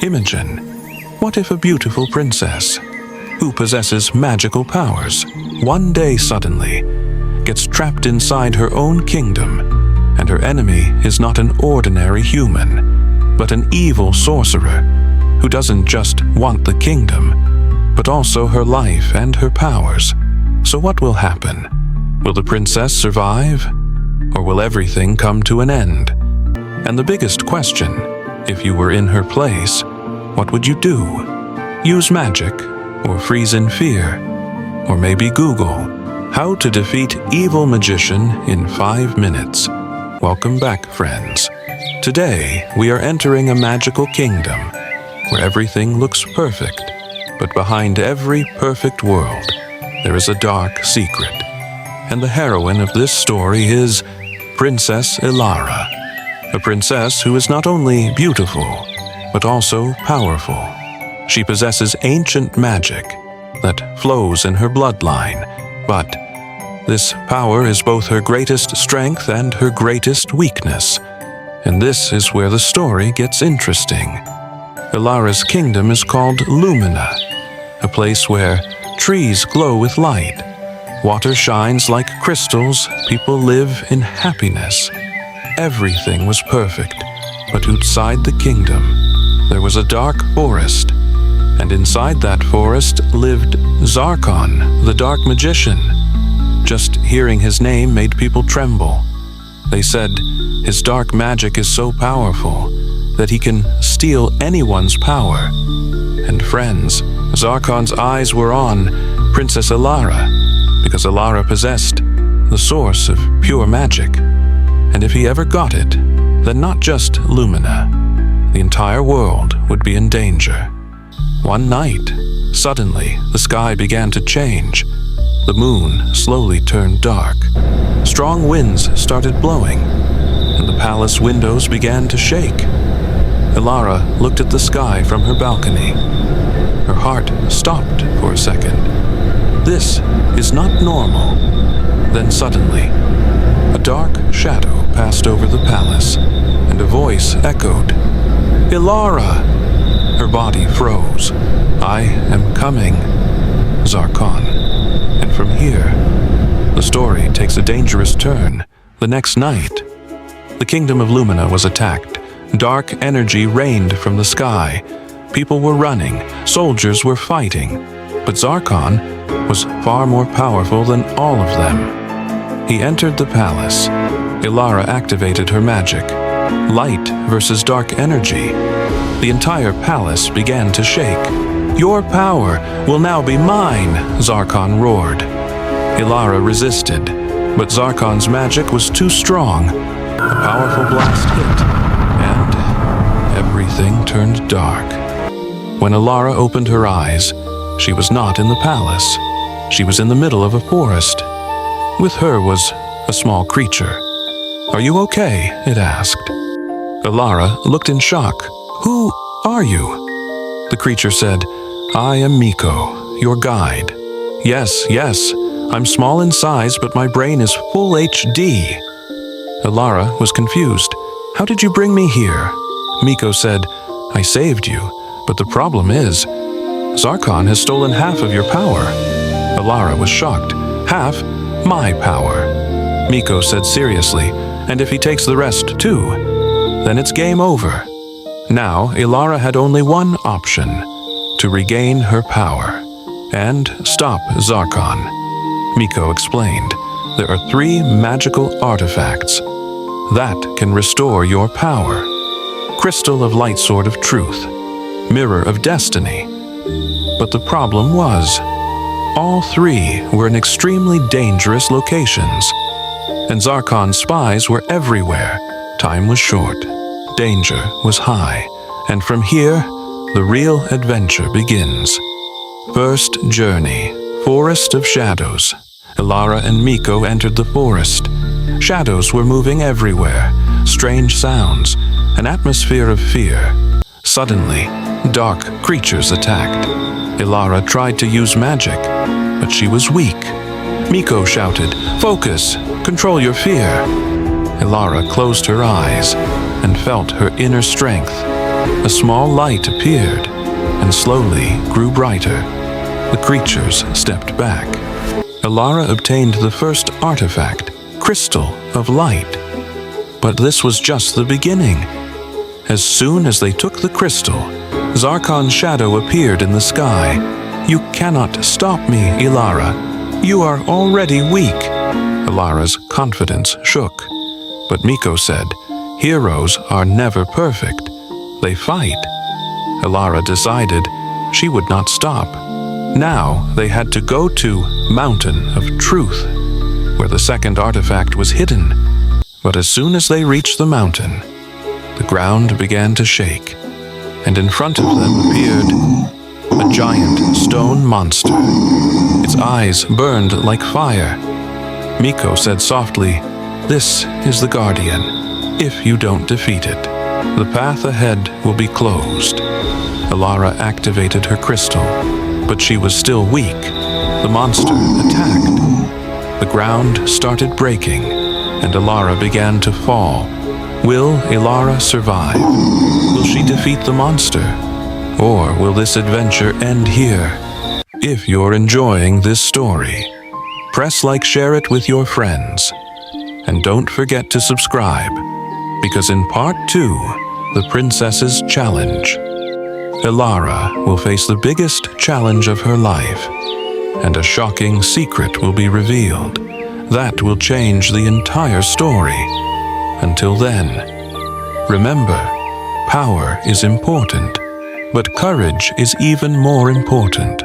Imagine, what if a beautiful princess, who possesses magical powers, one day suddenly gets trapped inside her own kingdom, and her enemy is not an ordinary human, but an evil sorcerer who doesn't just want the kingdom, but also her life and her powers. So what will happen? Will the princess survive? Or will everything come to an end? And the biggest question, if you were in her place, what would you do? Use magic, or freeze in fear, or maybe Google how to defeat evil magician in 5 minutes. Welcome back, friends. Today, we are entering a magical kingdom where everything looks perfect, but behind every perfect world, there is a dark secret. And the heroine of this story is Princess Elara, a princess who is not only beautiful, but also powerful. She possesses ancient magic that flows in her bloodline, but this power is both her greatest strength and her greatest weakness. And this is where the story gets interesting. Elara's kingdom is called Lumina, a place where trees glow with light, water shines like crystals, people live in happiness. Everything was perfect, but outside the kingdom, there was a dark forest, and inside that forest lived Zarkon, the dark magician. Just hearing his name made people tremble. They said his dark magic is so powerful that he can steal anyone's power. And friends, Zarkon's eyes were on Princess Elara, because Elara possessed the source of pure magic. And if he ever got it, then not just Lumina, the entire world would be in danger. One night, suddenly, the sky began to change. The moon slowly turned dark. Strong winds started blowing, and the palace windows began to shake. Elara looked at the sky from her balcony. Her heart stopped for a second. This is not normal. Then suddenly, a dark shadow passed over the palace, and a voice echoed, "Elara!" Her body froze. "I am coming, Zarkon." And from here, the story takes a dangerous turn. The next night, the kingdom of Lumina was attacked. Dark energy rained from the sky. People were running, soldiers were fighting, but Zarkon was far more powerful than all of them. He entered the palace. Elara activated her magic. Light versus dark energy. The entire palace began to shake. "Your power will now be mine," Zarkon roared. Elara resisted, but Zarkon's magic was too strong. A powerful blast hit, and everything turned dark. When Elara opened her eyes, she was not in the palace. She was in the middle of a forest. With her was a small creature. "Are you okay?" it asked. Elara looked in shock. "Who are you?" The creature said, "I am Miko, your guide." Yes, I'm small in size, but my brain is full HD." Elara was confused. "How did you bring me here?" Miko said, "I saved you, but the problem is, Zarkon has stolen half of your power." Elara was shocked. "Half? My power?" Miko said seriously, "And if he takes the rest too, then it's game over." Now, Elara had only one option: to regain her power and stop Zarkon. Miko explained, "There are 3 magical artifacts that can restore your power. Crystal of Light Sword of Truth, Mirror of Destiny." But the problem was, all 3 were in extremely dangerous locations, and Zarkon's spies were everywhere. Time was short, danger was high, and from here, the real adventure begins. First journey, Forest of Shadows. Elara and Miko entered the forest. Shadows were moving everywhere, strange sounds, an atmosphere of fear. Suddenly, dark creatures attacked. Elara tried to use magic, but she was weak. Miko shouted, "Focus! Control your fear!" Elara closed her eyes and felt her inner strength. a small light appeared and slowly grew brighter. The creatures stepped back. Elara obtained the first artifact, Crystal of Light. But this was just the beginning. As soon as they took the crystal, Zarkon's shadow appeared in the sky. "You cannot stop me, Elara. You are already weak." Elara's confidence shook. But Miko said, "Heroes are never perfect. They fight." Elara decided she would not stop. Now they had to go to Mountain of Truth, where the second artifact was hidden. But as soon as they reached the mountain, the ground began to shake, and in front of them appeared a giant stone monster. Its eyes burned like fire. Miko said softly, "This is the Guardian. If you don't defeat it, the path ahead will be closed." Elara activated her crystal, but she was still weak. The monster attacked. The ground started breaking, and Elara began to fall. Will Elara survive? Will she defeat the monster? Or will this adventure end here? If you're enjoying this story, press like, share it with your friends. And don't forget to subscribe, because in part 2, The Princess's Challenge, Elara will face the biggest challenge of her life, and a shocking secret will be revealed that will change the entire story. Until then, remember, power is important, but courage is even more important.